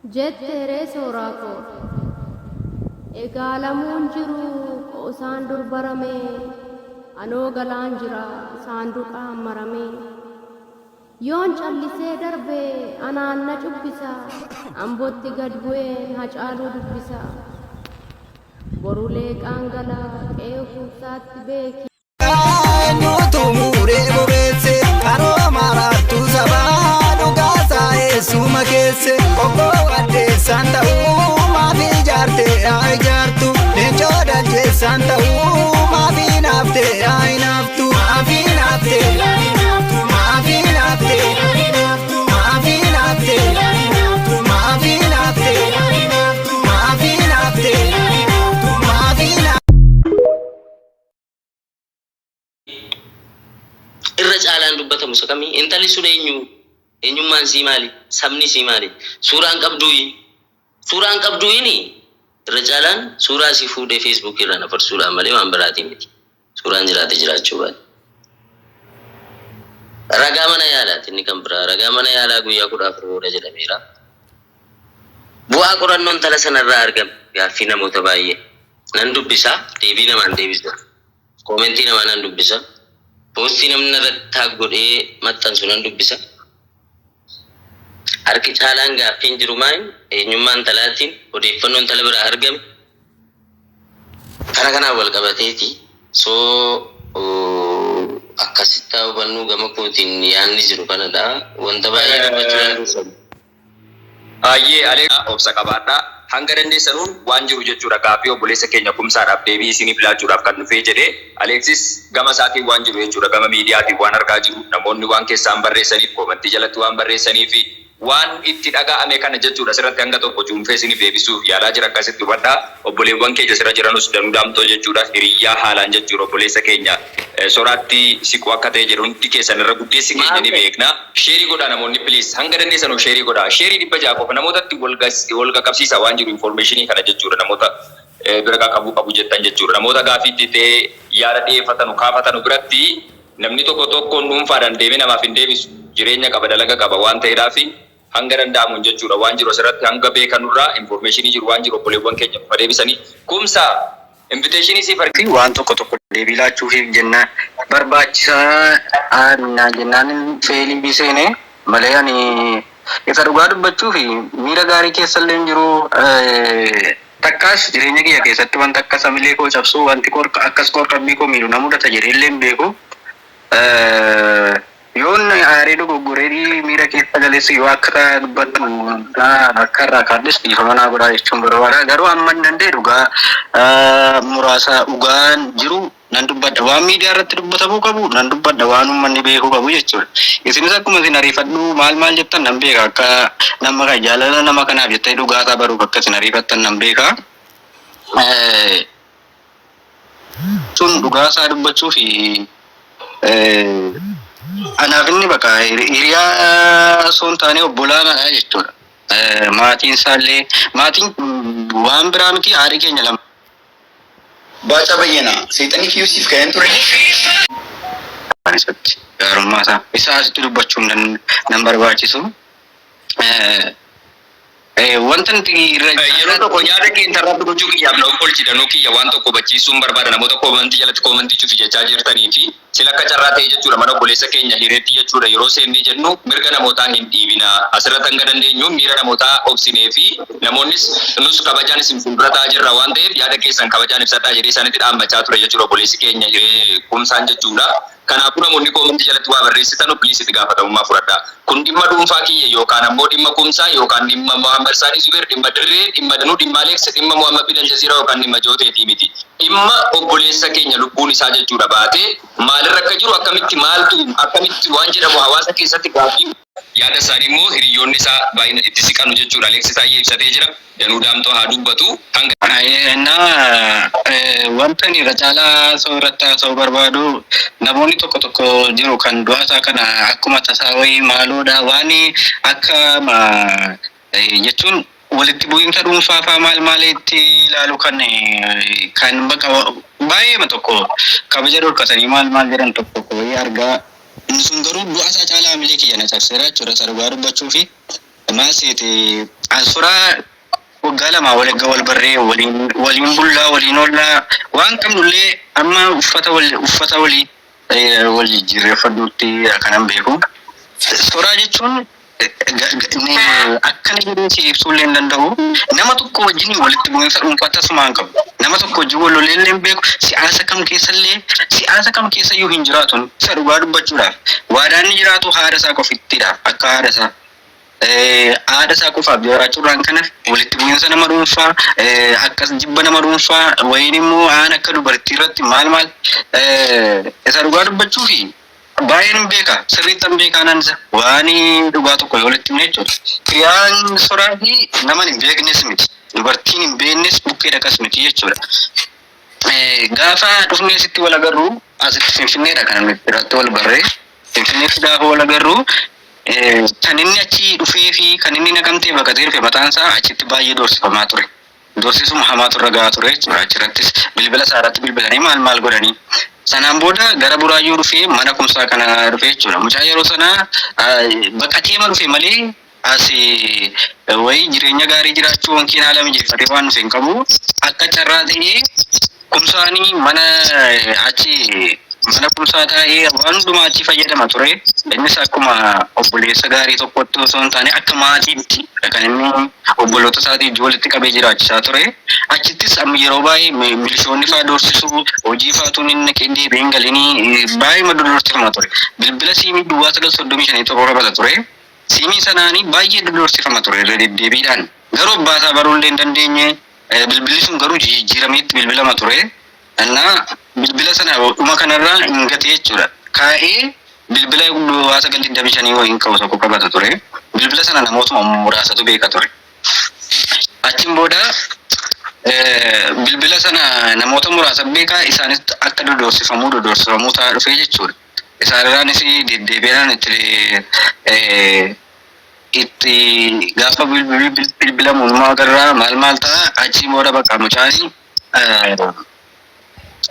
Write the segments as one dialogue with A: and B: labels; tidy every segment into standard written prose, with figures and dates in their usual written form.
A: jettere soorako egaalamuun jiru qoosaan durbarame anoo galaan jira saanduqa hammarame yoon callisee darbe anaan na cubbisa ambootti gad bu'een hacaaluu dubbisa borulee qaangala qe'ee kuusaatti beeki
B: nutu muree bobeesse karoo maraattu sabaa dhugaasaa eessuma keesse obboo addeessaan ta'uu maafi ijaarte haa ijaartu leencoo daljeessaan ta'uu maafi naafte haa hinaaftu maafi naafte maafi naafte maafi naafte maafi naafte maafi naafte maafi naafte.
C: irra caalaan dubbatamu sakamii intalli sun eenyummaan sii maali sabni sii maali suuraan qabduuyini irra caalaan suuraa si fuudhee Facebook irra nafarsuudhaan malee waan biraatii miti suuraan jiraate jiraachuu baate ragaa mana yaalaati inni kan biraa ragaa mana yaalaa guyyaa 14 booda jedhameera bu'aa qorannoon intala sanarraa argame gaaffii namoota baay'ee nan dubbisa deebii namaan deebisa koomentii namaa nan dubbisa postii namni irratti taag godhee maxxansu nan dubbisa harki caalaan gaaffiin jiru maal eenyummaan talaatiin odeeffannoon tala biraa argame kana kanaan wal qabateeti soo akkasitti hubannuu gama kootiin yaanni jiru kanadha wanta baay'ee dubbachuu dandeessan.
D: Ayyee Alex obsa qabaadha. Hanga dandeessanuun waan jiru jechuudha gaaffii obboleessa keenya kumsaadhaaf deebii isiniif laachuudhaaf kan dhufee jedhee Alexis gama isaatiin waan jiru jechuudha gama miidiyaatiin waan argaa jiru namoonni waan keessaan barreessaniif koomentii jalatti waan barreessaniif waan itti dhaga'ame kana jechuudha sirratti hanga tokko cuunfee isiniif deebisuuf yaalaa jira akkasitti hubadhaa obboleewwan keenya sirra jiranus danuu daamtoo jechuudha hiriyyaa haalaan jechuudha obboleessa keenya soraatti siquu akka ta'e jedhu hundi keessan irra guddeessi keenya ni beekna sheerii godhaa namoonni please hanga dandeessanu sheerii godhaa sheerii 100 qofa namootatti wal qabsiisa waan jiru informationii kana jechuudha namoota bira qabu jettan jechuudha namoota gaaffiitti ta'e yaada dhiyeeffatanu kaafatanu biratti namni tokko dhuunfaadhaan deemee namaaf hin deebisu jireenya qaba dalaga qaba waan ta'eedhaaf hanga danda'amuun jechuudha waan jiru asirratti hanga beekanurraa informationii jiru waan jiru obboleewwan keenya qofa deebisanii kumsa invitationii siif argisi waan tokko deebii laachuuf jennaan barbaachisaa jennaan feelii biseene malee ani isa dhugaa dubbachuu fi miira gaarii keessa illee jiru takkaas jireenya kiyya keessatti wanta akka samilee koo cabsuu wanti akkas qorqabbii koo miidhu na mudata jedhee illee hin beeku yoon aarii dogoggoree miira keessa galeessu yoo akka dubbatu akka irraa kaaddes dhiifama naa godhaa jechuun barbaada garuu amma hin danda'e dhugaa muraasa dhugaan jiru nan dubbadha waan miidiyaa irratti dubbatamuu qabu nan dubbadha waan uummanni beekuu qabu jechuudha isinis akkuma isin ariifadhu maal jettan nan beeka akka nama kan jaalala nama kanaaf jettee dhugaasaa baruuf akka isin ariifattan nan beeka sun dhugaasaa dubbachuu fi anaaf inni bakka hiriyaa soon taanee obbolaanaadha jechuudha. Maatiin isaallee maatiin waan biraa miti aarii keenya lama.
E: Baacaa bayyana seexanii fi Yuusuf kan ture.
D: Isatti gaarummaa isaa asitti dubbachuun nan barbaachisu. Wanta nuti yeroo tokko yaada kee intarratti gochuu kiyyaaf na oolchidhanuu kiyya waan tokko bachiisuun barbaada namoota koomentii jalatti koomentii cufi jechaa jirtanii fi sila akka carraa ta'e jechuudha mana obboleessa keenya hireetti jechuudha yeroo seennee jennu mirga namootaa hin dhiibina asirratti hanga dandeenyu miira namootaa obsinee fi namoonnis nus kabajaan isin fuuldurataa jirra waan ta'eef yaada keessan kabajaan ibsadhaa jedhee isaanitti dhaammachaa ture jechuudha obboleessi keenya kumsaan jechuudha. Kanaafuu namoonni koomentii jalatti waa barreessitan please itti gaafatamummaa fudhadhaa. Kun dhimma dhuunfaa kiyya yookaan ammoo dhimma kumsaa yookaan dhimma Muhammad Saanii Zubeer dhimma Dirree dhimma Danuu dhimma Aleeks dhimma Muhammad bin Aljazeera yookaan dhimma Jooteetii miti. Dhimma obboleessa keenya lubbuun isaa jechuudha baatee maalirra akka jiru akkamitti waan jedhamu hawaasa keessatti gaaffii yaada isaanii immoo hiriyoonni isaa baay'ina itti siqanu jechuudha. Aleeks Taayyee ibsatee jira. Danuu Daamtoo haa dubbatu hanga wanta ni irra caalaa irratti haasa'uu barbaadu namoonni tokko jiru kan du'aasaa kana akkuma tasaa wayii maaloodha waan akka jechuun walitti bu'iinsa dhuunfaa fa'aa maalitti ilaalu kan bakka baay'eema tokko kabaja dhorkatanii maal jedhan tokko wayii argaa sun garuu du'aasaa caalaa milee kiyya na cabseera jechuudha. Sargaa dubbachuu fi maal seete
F: Suuraa waggaa lama wal barree waliin bullaa waliin oollaa waan qabnullee amma uffata walii wal jijjiirreeffadhuutti kanan beeku. Suuraa jechuun akkana jedhee si ibsuullee hin danda'u. Nama tokko wajjin walitti bu'iinsa dhuunfaa tasumaan qabu. Nama tokko wajjin wal lolee hin beeku. Siyaasa kam keessa iyyuu hin jiraatu. Isa dhugaa dubbachuudhaaf. Waadaan ni jiraatu haadha isaa qofittidha. Akka haadha isaa. Haadha isaa qofaaf jiraachuudhaan kanaaf walitti bu'iinsa nama dhuunfaa akkas jibba nama dhuunfaa wayin immoo aan akka dubartii irratti maal isa dhugaa dubbachuufi baay'een beeka sirriittan beekaan waan dhugaa tokko walitti himne jechuudha. Kiriyaan soraa fi nama hin beeknes miti dubartiin hin beeknes bukkee dhaqas miti jechuudha. Gaafa dhufnee sitti wal agarru asitti Finfinneedha kan irratti wal barree Finfinneetti gaafa wal agarru kan inni achi dhufee fi kan inni naqamtee baqatee dhufe mataan isaa achitti baay'ee doorsifamaa ture. Doorsisuma hamaa turre gahaa ture jechuudha. Achirrattis bilbila isaa irratti bilbilanii maal godhanii. Sanaan booda gara Buraayyuu dhufee mana kumsaa kana dhufe jechuudha. Mucaa yeroo sana baqateema dhufe malee asi wayii jireenya gaarii jiraachuu wankiin haala mijeeffatee waan dhufe hin qabu. Akka carraa ta'ee kumsaanii mana kumsaa taa'ee waan hundumaa achi fayyadama ture. Innis akkuma obboleessa gaarii tokkotti osoo hin taane akka maatiitti kan inni obboloota isaatii walitti qabee jiraachisaa ture. Achittis amma yeroo baay'ee milishoonni fa'aa doorsisuu hojii fa'aatuun inni qeddee beengalinii baay'ee doorsifama ture. Bilbila siimii duwwaa 935 tokko qabata ture. Siimii sanaanii baay'ee doorsifama ture deddeebiidhaan. Garuu abbaasaa baruullee hin dandeenye bilbilli sun garuu jijjiirameetti bilbilama ture. Annaa bilbila sana dhuma kanarraa hin gate jechuudha. Kaa'ee bilbila duwwaa 935 wayiin qabu tokko qabata ture. Bilbila sana namootuma muraasatu beeka ture. Achiin booda bilbila sana namoota muraasa beekaa isaanis akka dodoorsifamuu ta'aa dhufee jechuudha. Isaanirraanis deddeebiidhaan itti gaafa bilbilamuun agarraa maal ta'a achiin booda bakka mucaanii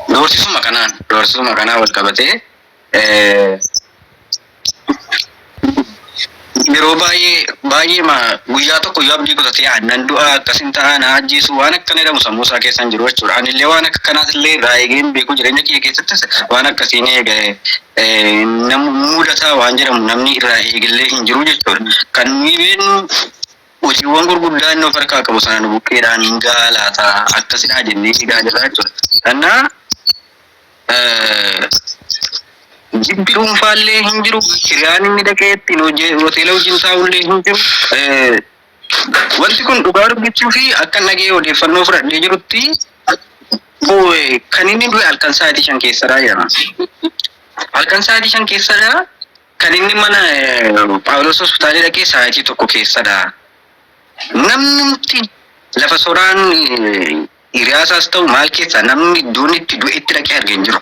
F: doorsisuma kanaan wal qabatee yeroo baay'ee guyyaa tokko yoo abdii kutatee aannan du'a akkasin ta'a na ajjeesu waan akkana jedhamu sammuu isaa keessan jiru jechuudha. Anillee waan akka kanaatillee irraa eegeen beeku jireenya kiyya keessattis waan akkasiin nama mudataa waan jedhamu namni irraa eegallee hin jiru jechuudha. Kan nuyi beeknu hojiiwwan gurguddaa inni of harkaa qabu sana nu bukkeedhaan hin gaalaata akkasidhaa jennee eegaa jirra jechuudha. Kanaaf jibbi dhuunfaallee hin jiru. Kiriyaan inni dhaqeetti hoteela wajjin taa'ullee hin jiru. Wanti kun dhugaa dubbachuu fi akka nagee odeeffannoo fudhadhee jirutti kan inni du'e halkan sa'aatii 5 keessadha jedhama. Halkan sa'aatii 5 keessadha. Kan inni mana Phaawulos hospitaalii dhaqee sa'aatii 1 keessadha. Namni lafa soraan hiriyaasaas ta'u maal keessa namni iddoon itti du'etti dhaqee argee hin jiru.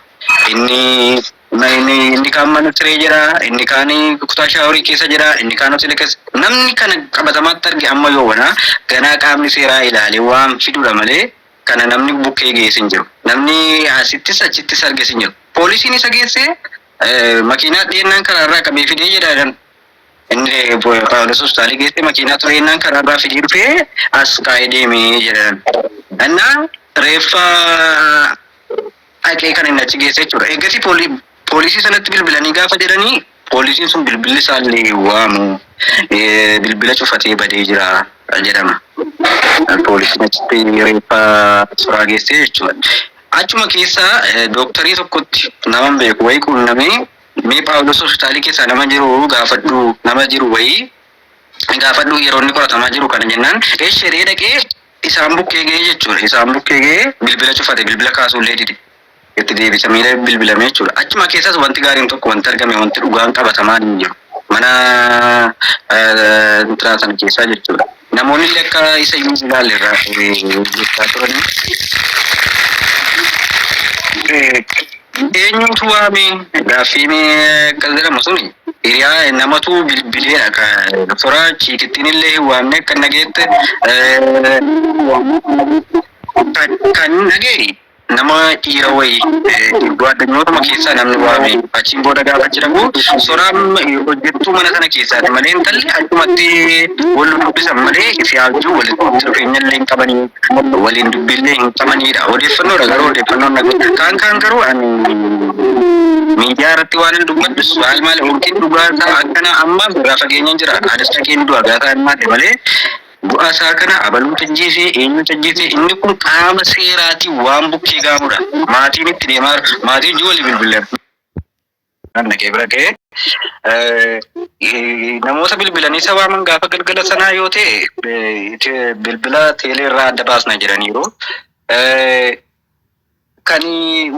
F: Inni kaan mana siree jira, inni kaan kutaa shaaworii keessa jira, inni kaan hoteela keessa. Namni kana qabatamaatti arge amma yoo wana ganaa qaamni seeraa ilaalee waan fidudha malee kana namni bukkee geesse hin jiru. Namni asittis achittis arges hin jiru. Poolisiin isa geesse makiinaa dheennaan karaarraa qabee fidee jedha. Inni Phaawulos hospitaalii geesse makiinaa tureennaan karaarraa fidee dhufee as kaa'ee deemee jedhan. Annaa reeffa dhaqee kan inni achi geesse jechuudha. Eegasii poolisii sanatti bilbilanii gaafa jedhanii poolisiin sun bilbilli isaallee waamu bilbila cufatee badee jira jedhama. Poolisiin achitti reeffa soraa geesse jechuudha. Achuma keessa dooktarii tokkotti nama beeku wayii quunnamee mee Phaawulos hospitaalii keessa nama jiru wayii gaafadhu yeroo inni qoratamaa jiru kana jennaan eesheree dhaqee isaan bukkee ga'ee jechuudha. Isaan bukkee ga'ee bilbila cufate bilbila kaasuullee dide. Itti deebisamee bilbilamee jechuudha. Achuma keessas wanti gaariin tokko wanti argame wanti dhugaan qabatamaa hin jiru. Mana sana keessaa jechuudha. Namoonni akka isa iyyuu ilaalle irraa jechaa turani. Eenyutu waame gaaffiin akkas jedhamu suni hiriyaa namatu bilbileedha. Doktora Chiikittiin illee waamne akka nageette kan nagee nama dhiira wayii iddoo addunyootuma keessaa namni waame achiin booda gaafa jedhamu soraan hojjettuu mana sana keessaati malee intalli addumatti wal dubbisan malee siyaasuu walitti dhufeenya illee hin qabanii waliin dubbiillee hin qabanidha. Odeeffannoodha garuu odeeffannoon kaan garuu ani miidiyaa irratti waan hin dubbadhus maal yookiin dhugaataa akkana amma biraa fageenyaan jira. Anis dhaqeen du'a gaataa hin maate malee bu'aa isaa kana abaluu tajjiisee eenyu tajjiisee inni kun qaama seeraati waan bukkee gaamudha. Maatiin itti deemaa maatiin ijoollee bilbilan. Naqee bira ga'ee namoota bilbilanii isa waaman gaafa galgala sanaa yoo ta'e bilbila teelee irraa adda baasna jedhaniiru. Kan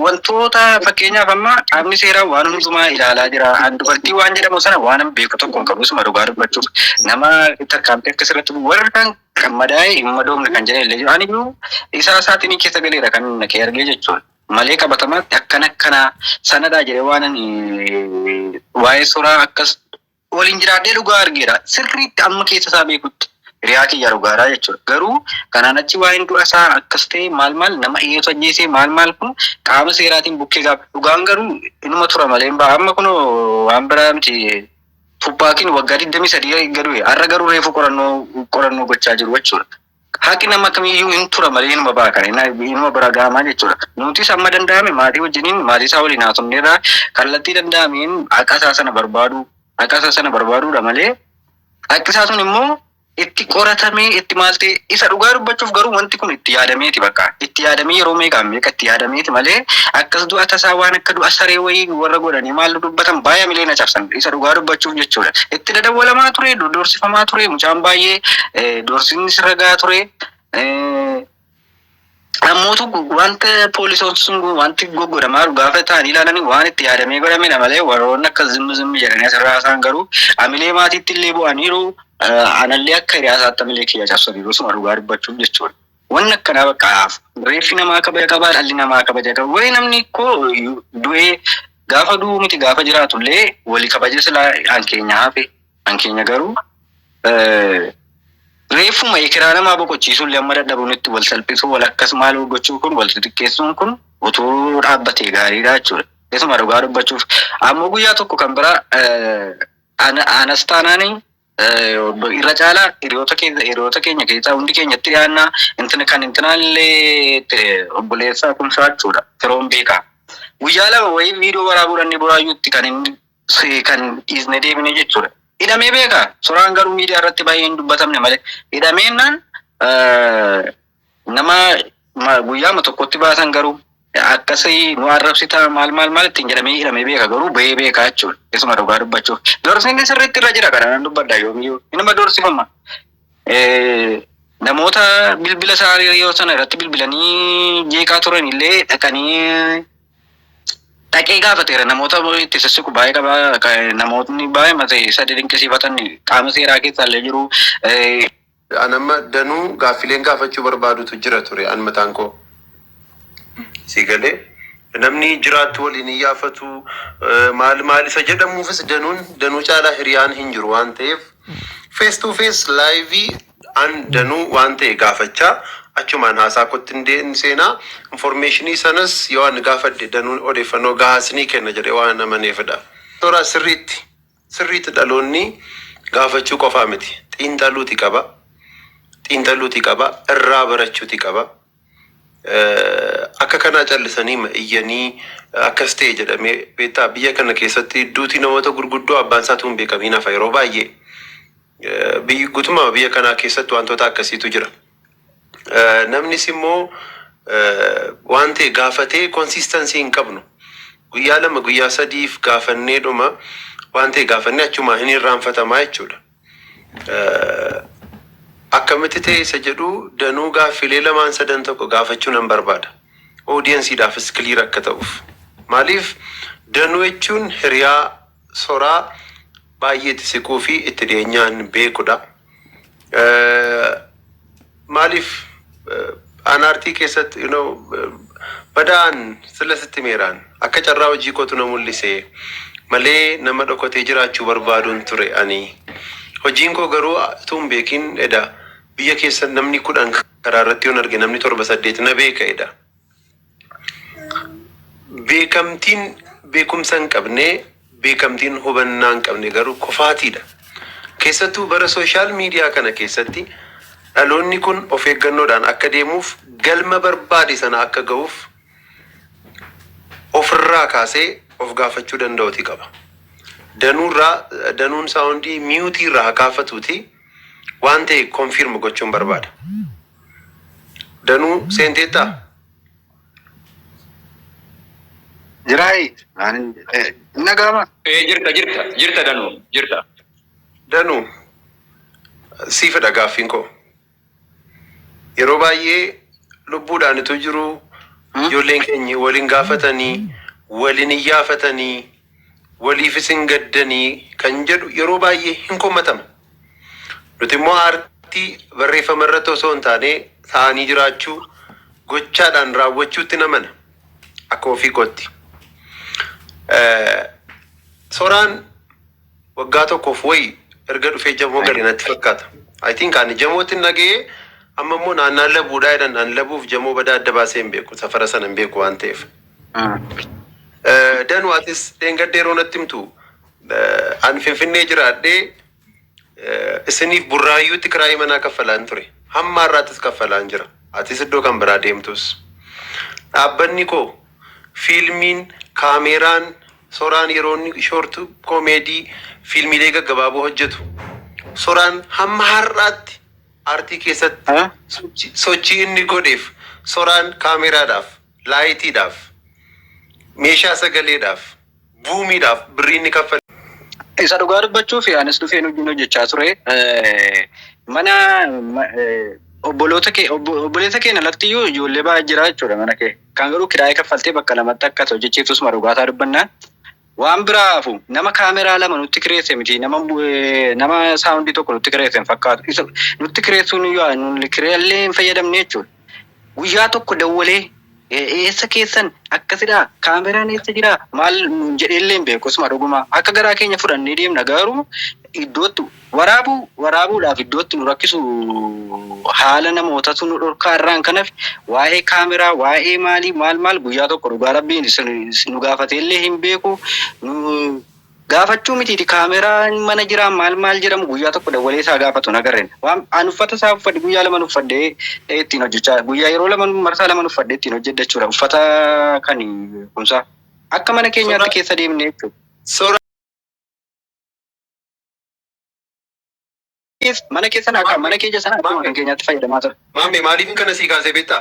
F: wantoota fakkeenyaaf amma qaamni seeraa waan hundumaa ilaalaa jira. Dubartii waan jedhamu sana waan beeku tokko hin qabu suma dhugaa dubbachuuf nama tarkaanfii akkasirratti warra kan madaa'e hin madoomne kan jedhan illee waan iyyuu isaatiin keessa galeera kan naqee argee jechuudha. Malee qabatamaatti akkana sanadhaa jedhee waan waa'ee suuraa akkas waliin jiraadhee dhugaa argeera. Sirriitti amma keessa isaa beekutti. Riyaa kiyya dhugaaraa jechuudha. Garuu kanaan achi waa'een du'a isaa akkas ta'e maal nama eeyyatu ajjeesee maal kun qaama seeraatiin bukkee gaafa dhugaan garuu inuma tura malee ba'a. Amma kun waan biraa miti tubbaakiin waggaa 23 gaduu har'a garuu reefu qorannoo gochaa jiru jechuudha. Haqi nama kamiyyuu hin tura malee inuma ba'a kana inuma bira gaamaa jechuudha. Nutis amma danda'ame maatii wajjiniin maatii isaa waliin haasofneerraa kallattii danda'ameen haqasaa sana barbaaduudha malee haqqisaa sun immoo itti qoratamee itti maaltee isa dhugaa dubbachuuf garuu wanti kun itti yaadameeti bakka itti yaadamee yeroo meeqaan itti yaadameeti malee akkas du'a tasaa waan akka du'a saree wayii warra godhanii maal dubbatan baay'ee mileena cabsan isa dhugaa dubbachuuf jechuudha. Itti dadawwalamaa ture doorsifamaa ture mucaan baay'ee doorsinni sirragaa ture. Namoota wanta poolisoon sun wanti goggodamaa gaafa ta'an ilaalanii waan itti yaadamee godhamedha malee warroonni akka zimmi jedhanii asirraa isaan garuu amilee maatiitti illee bu'aniiru. Anallee akka hiriyaasaatti amilee kiyya cabsaniiru suma dhugaa dubbachuuf jechuudha. Wanni akkanaa bakka reeffi namaa kabaja qabaa dhalli namaa kabaja qaba. Wayi namni koo du'ee gaafa du'u miti gaafa jiraatullee walii kabaja silaa hankeenya garuu reeffuma ekeraa namaa boqochiisuullee amma dadhabuun itti wal salphisuu wal akkas maal gochuu kun wal xixiqqeessuun kun utuu dhaabbatee gaariidha jechuudha. Keessumaa dhugaa dubbachuuf ammoo guyyaa tokko kan biraa anas taanaanii irra caalaa hiriyoota keenya keessaa hundi keenyatti dhiyaannaa intinaallee obboleessaa kumsaa jechuudha. Firoon beekaa. Guyyaa lama wayii viidiyoo waraabuudhaan buraayyuutti kan dhiisne deebine jechuudha. Hidhamee beekaa. Suuraan garuu miidiyaa irratti baay'ee hin dubbatamne malee. Hidhameennaan nama guyyaama tokkotti baasan garuu akkasii nu arrabsitaa maal ittiin jedhamee hidhamee beeka garuu bahee beekaa jechuudha. Keessumaa dhugaa dubbachuuf. Doorsinni sirriitti irra jira kana nan dubbadha yoomiyyuu. Inuma doorsifama. Namoota bilbila isaa yoo sana irratti bilbilanii jeeqaa turan illee dhaqee gaafateera. Namoota itti sissiqu baay'ee qaba. Namootni baay'ee matee sadii dinqisiifatan qaama seeraa keessa illee jiru.
G: Anamma danuu gaaffileen gaafachuu barbaadutu jira ture an mataan koo. Si galee namni jiraattu waliin iyyaafatu maal isa jedhamuufis danuu caalaa hiriyaan hin jiru waan ta'eef face to face live an danuu waan ta'e gaafachaa achumaan haasaa kottiin seenaa informationii sanas yoo an gaafadhe danuun odeeffannoo gahaasnii kenna jedhee waan amaneefidha. Toora sirriitti dhaloonni gaafachuu qofaa miti. Xiinxaluuti qaba irraa barachuuti qaba. Akka kanaa callisanii iyyanii akkas ta'e jedhamee beektaa biyya kana keessatti duuti namoota gurguddoo abbaan isaatu hin beekamiin hafa yeroo baay'ee guutummaa biyya kanaa keessatti wantoota akkasiitu jira. Namnis immoo waan ta'e gaafatee konsistansii hin qabnu. Guyyaa 2 guyyaa 3 gaafannee dhuma waan ta'e gaafannee achumaa hin irraanfatamaa jechuudha. Akkamitti ta'e isa jedhu danuu gaaffilee 2-3 tokko gaafachuu nan barbaada. Oodiyensiidhaafis kiliir akka ta'uuf. Maaliif danuu jechuun hiriyaa soraa baay'ee itti siquu fi itti dhiyeenyaan beekudha. Maaliif aanaartii keessatti badaan sillasitti meeraan akka carraa hojii kootu na mul'ise malee nama dhokotee jiraachuu barbaaduun ture ani. Hojiin koo garuu tuun beekin edha biyya keessa namni 10 karaa irratti yoon arge namni 7-8 na beeka edha. beekamtiin beekumsa hin qabne beekamtiin hubannaa hin qabne garuu kofaatiidha. Keessattuu bara sooshaal miidiyaa kana keessatti dhaloonni kun of eeggannoodhaan akka deemuuf galma barbaade sana akka ga'uuf ofirraa kaasee of gaafachuu danda'uuti qaba. Danuun saawundii miyuutii irraa haa kaafatuuti waan ta'e konfirm gochuun barbaada. Danuu seenteettaa?
F: Jirai, nagama.
D: Jirta Danuu, jirta.
G: Danuu, sii fedha gaaffiin koo. Yeroo baay'ee lubbuudhaanitu jiru ijoolleen keenya waliin gaafatanii, waliin iyyafatanii, waliifis hin gaddanii kan jedhu yeroo baay'ee hin kommatama. Nuti immoo aartii barreeffama irratti osoo hin taane ta'anii jiraachuu gochaadhaan raawwachuutti namana akka ofii kootti. Soraan waggaa tokkoof wayi erga dhufee jamoo gadi natti fakkaata. I think ani jamootti nagee amma immoo naannaan labuudhaa jedhan naan labuuf jamoo badaa adda baasee hin beeku safara sana hin beeku waan ta'eef. Danuu atis dheengadda yeroo natti himtu ani Finfinnee jiraadhee isiniif burraayyuutti kiraayii manaa kaffalaan ture. Hamma har'aattis kaffalaan jira. Atis iddoo kan biraa deemtus. Dhaabbanni koo fiilmiin kaameeraan soraan yeroo inni shoortu koomeedii fiilmiilee gaggabaaboo hojjetu. Soraan hamma har'aatti aartii keessatti sochii inni godheef soraan kaameraadhaaf, laayitiidhaaf, meeshaa sagaleedhaaf, buumiidhaaf birrii inni kaffale.
F: Isa dhugaa dubbachuuf anis dhufeen hojiin hojjechaa ture. Mana obboleessa keenya lattiyyuu ijoollee baay'ee jira jechuudha mana kee. Kan garuu kiraayee kaffaltee bakka lamatti akkas hojjechiiftus dhugaataa dubbannaan. Waan biraafu nama kaameraa lama nutti kireesse miti nama saawundii tokko nutti kireesse hin fakkaatu. Nutti kireessuun nuti kireellee hin fayyadamne jechuudha. Guyyaa tokko dawwalee eessa keessan akkasidhaa kaameraan eessa jiraa maal jedheellee hin beeku osuma dhuguma akka garaa keenya fudhannee deemna garuu iddootti waraabuudhaaf iddootti nu rakkisu haala namootatu nu dhorkaa irraan kanaaf waa'ee kaameraa waa'ee maal guyyaa tokko dhugaa rabbiin nu gaafateellee hin beeku gaafachuu mitiiti kaameraa mana jiraa maal jedhamu guyyaa tokko dawwalee isaa gaafatu nagarreen waan an uffata isaa uffadhe guyyaa lama uffadhee ittiin hojjechaa guyyaa yeroo lama marsaa lama uffadhee ittiin hojjedha jechuudha uffata kan kumsaa akka mana keenyaatti keessa deemne jechuudha. Mana keessa akka mana keessa sana akka mana keenyaatti fayyadamaa ture.
G: Maamee maaliif kana sii kaasee beektaa?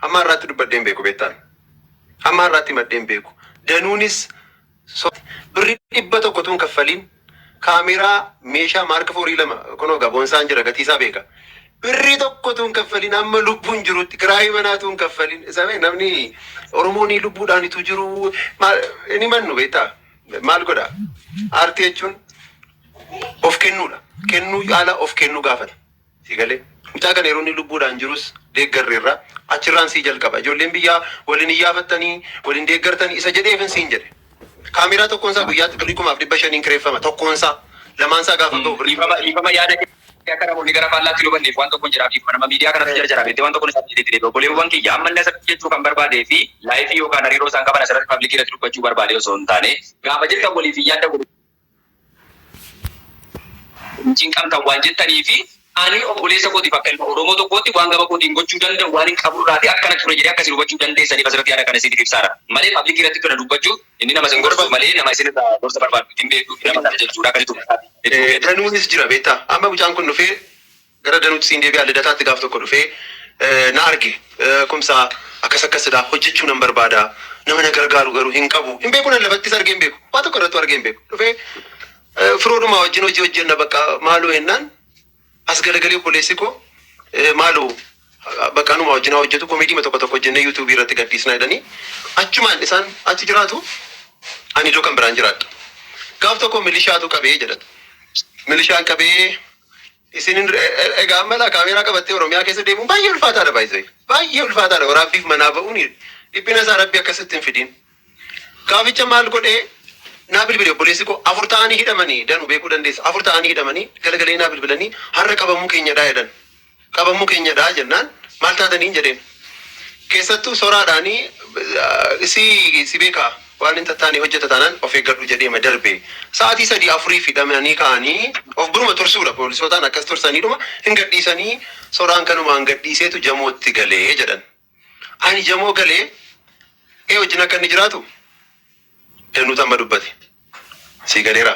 G: Hamma har'aatti dubbadheen beeku beektaan? Hamma har'aatti maddeen beeku. Danuunis birrii 100 tuun kaffaliin kaameraa meeshaa maarka 4 kunoo gaboonsaan jira gatiisaa beeka. Birrii 1 tuun kaffaliin amma lubbuun jirutti kiraayii manaa tuun kaffaliin isa namni Oromoon lubbuudhaanitu jiru inni mannu beektaa? Maal godhaa? Aartii jechuun of kennuudha. Kennuu yaala of kennuu gaafata. Sigalee mucaa kana yeroo inni lubbuudhaan jirus deeggarreerra achirraan sii jalqaba. Ijoolleen biyyaa waliin iyyafatanii waliin deeggartanii isa jedheefin siin jedhe. Kaameraa tokkoonsaa guyyaatti birrii 500 kireeffama tokkoonsaa lamaansaa gaafa ga'u
D: Dhiifama yaada akka namoonni gara faallaatti lubanneef waan tokko jiraaf dhiifama nama miidiyaa kanatti jara beektee waan tokko isaatti deebi'ee obboleewwan kiyya amma illee asirratti jechuu kan barbaadee fi laayifii yookaan hariiroo isaan qaban asirratti paablikii irratti dubbachuu barbaade osoo hin taane gaafa jalqaba waliif yaada waliin qabdan waan jettanii fi ani obboleessa kootiif akka ilma Oromoo tokkootti waan gaba kootiin gochuu danda'u waan hin qaburraati akkana ture jedhee akkasii hubachuu dandeessanii asirratti yaada kana isiniif ibsaara. Malee paablikii irratti kana dubbachuu inni nama isin gorsu malee nama isin gorsa barbaadu ittiin beekuu nama sana jechuudha akkasitti dubbataati.
G: Danuunis jira beektaa amma mucaan kun dhufee gara danuutti siin deebi'aa lidataatti gaaf tokko dhufee na arge kumsaa akkasidhaa hojjechuu nan barbaada nama na gargaaru garuu hin qabu hin beeku nan lafattis argee hin beeku waa tokko irratti argee hin beeku dhufee firoodhuma wajjin hojii hojjenna bakka maaloo jennaan as galagalee obboleessi koo maaloo bakka anuma wajjin hojjetu komeedii tokko hojjennee yuutuubii irratti gadhiisna jedhanii achumaan isaan achi jiraatu ani iddoo kan biraan jiraadha. Gaaf tokko milishaatu qabee jedhata. Milishaan qabee isinin egaa mala kaameraa qabattee Oromiyaa keessa deemuun baay'ee ulfaataadha baay'ee. Baay'ee ulfaataadha waraabbiif manaa ba'uun dhiphina isaa rabbi akkasitti hin fidin. Gaaficha maal godhee naa bilbile obboleessi koo 4 ta'anii hidhamanii danuu beekuu dandeessa. 4 ta'anii hidhamanii galagalee naa bilbilanii har'a qabamuu keenyadhaa jedhan. Qabamuu keenyadhaa jennaan maal taatanii jedheen. keessattuu soraadhaanii si beekaa waan hin tattaane hojjeta taanaan of eeggadhu jedheema darbe sa'aatii 3-4 fidamanii ka'anii of buruma tursuudha poolisootaan akkas tursaniidhuma hin gadhiisanii soraan kanumaan gadhiiseetu jamootti galee jedhan. Ani jamoo galee wajjin akka inni jiraatu dannuutu amma dubbate si galeera.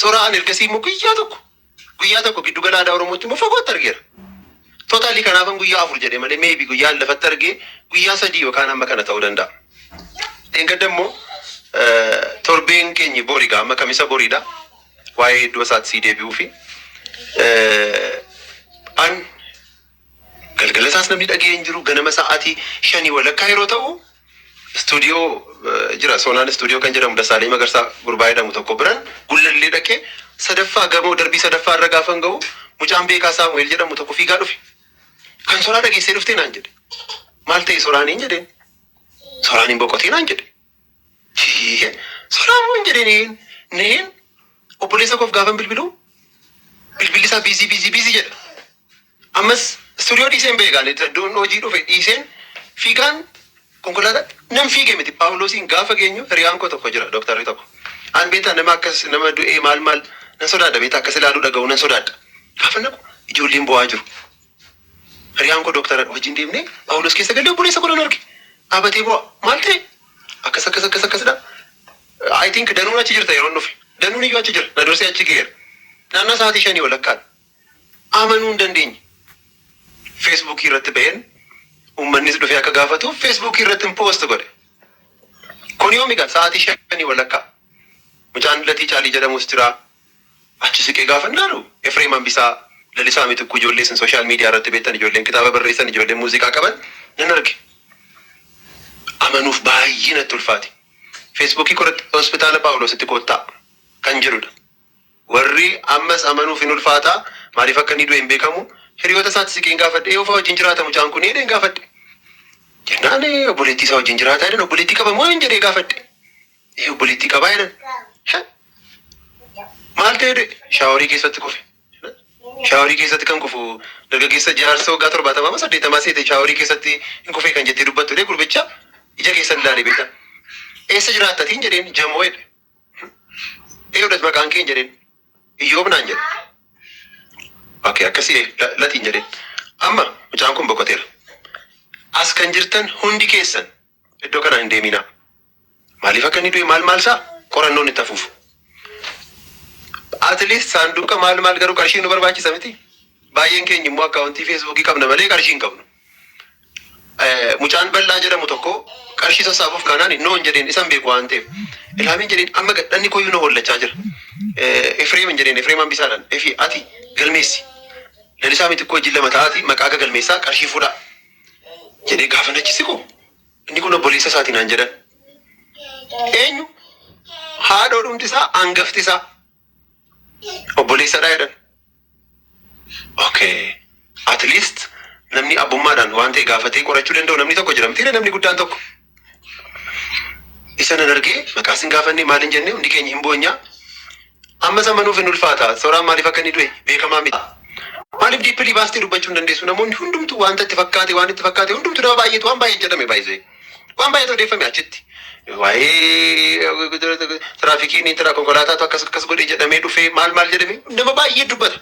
G: Soraan ergasii immoo guyyaa tokko giddu gala aadaa Oromootti immoo fagootti argeera. Tootaalii kanaafan guyyaa 4 jedhee malee meebii guyyaan lafatti argee guyyaa 3 yookaan amma kana ta'uu danda'a. Engadda immoo torbeen keenya boriidha amma kamisa boriidha waa'ee iddoo isaatti sii deebi'uu fi an galgala isaas namni dhagee hin jiru ganama sa'aatii 5 walakkaa yeroo ta'u istuudiyoo jira Soonaan istuudiyoo kan jedhamu Dasaalee Magarsaa gurbaa jedhamu tokko biraan gullallee dhaqee sadaffaa gamoo darbii sadaffaa irra gaafan ga'u mucaan beekaa Saamu'eel jedhamu tokko fiigaa dhufe. Kan Soraa dhageessee dhuftee naan jedhe. Maal ta'e Soraaniin jedheen. Soraaniin boqotee naan jedhe. Soraan waan jedheen neen obboleessa koof gaafan bilbiluu bilbilli isaa biizii jedha. Ammas istuudiyoo dhiiseen beekaan iddoon hojii dhufe dhiiseen fiigaan konkolaataa nam fiigee miti Paawuloosiin gaafa geenyu hiriyaan koo tokko jira dooktarri tokko. An beetaa nama akkas nama du'ee maal nan sodaadha beetaa akkas ilaaluu dhaga'u nan sodaadha. Gaafa naqu ijoolleen bo'aa jiru. Hiriyaan koo dooktara wajjin deemnee Paawuloos keessa galee obboleessa godhan arge. Dhaabatee bo'aa maal ta'e akkasidha. I think danuun achi jirta yeroo nufi. Danuun iyyuu achi jira. Na dursee achi geera. Naannaa sa'aatii 5 walakkaadha. Amanuu hin dandeenye. Feesbuukii irratti ba'een uummannis dhufee akka gaafatuuf Feesbuukii irratti poost godhe. Kun yoo miidha sa'aatii 5 walakkaa. Mucaan Latii Caalii jedhamus jira. Achi siqee gaafannaaru Efreem Hambisaa lalisaa mitukku ijoollee sin sooshaal miidiyaa irratti beektan ijoolleen kitaaba barreessan ijoolleen muuziqaa qaban nan arge. Amanuuf baay'ee natti ulfaate. Feesbuukii korratti hospitaala Paawuloositti koottaa kan jirudha. Warri ammas amanuuf hin ulfaataa maaliif akka inni du'e hin beekamu hiriyoota isaatti siqeen gaafadhe yoo fa'aa wajjin jiraata mucaan kun jedheen gaafadhe. Jennaan obboleettii isaa wajjin jiraataa jedhan obboleettii qaba moo hin jedhee gaafadhe. Obboleettii qabaa jedhan. Maal ta'e shaaworii keessatti kufe. Shaaworii keessatti kan kufu dargaggeessa jaarsa waggaa 70 seete shaaworii keessatti hin kufee kan jettee dubbattu gurbicha ija keessan ilaalee beekta. Eessa jiraattatiin jedheen jamoo jedhe. Eeyyoodhas maqaan kee jedheen Iyyoob naan jedhe. Bakkee akkasii Latiin jedheen. Amma mucaan kun boqoteera. As kan jirtan hundi keessan iddoo kana hin deeminaa. Maaliif akka inni du'e maal isaa qorannoon itti hafuuf. At least saanduqa maal garuu qarshii nu barbaachisa miti. Baay'een keenya immoo akkaawuntii Feesbuukii qabna malee qarshii hin qabnu. Mucaan bal'aa jedhamu tokko qarshii sassaabuuf kanaan noon jedheen isan beeku waan ta'eef. Ilaamiin jedheen amma gadhanni koyyuu na hollachaa jira. Efreem jedheen Efreem Hambisaadhaan efi ati galmeessi. Lalisaa mitikoo wajjin lama ta'aati maqaa galmeessaa qarshii fuudhaa. Jedhee gaafa nachisi koo inni kun obboleessa isaatiin aan jedhan. Eenyu haadha dhumti isaa hangafti isaa obboleessadhaa jedhan. Okay. At least namni abbummaadhaan waan ta'e gaafatee qorachuu danda'u namni tokko jira mitiire namni guddaan tokko. Isa nan argee maqaa isin gaafannee maal hin jenne hundi keenya hin boonyaa. Amma samanuuf hin ulfaata. Sooraan maaliif akka inni du'e beekamaa miti. Maaliif diippilii baastee dubbachuu hin dandeessu namoonni hundumtu wanta itti fakkaate hundumtu nama baay'eetu waan baay'ee jedhame baay'isee. Waan baay'eetu odeeffame achitti. Waa'ee tiraafikiin intara konkolaataatu akkas godhee jedhamee dhufee maal jedhame nama baay'ee dubbata.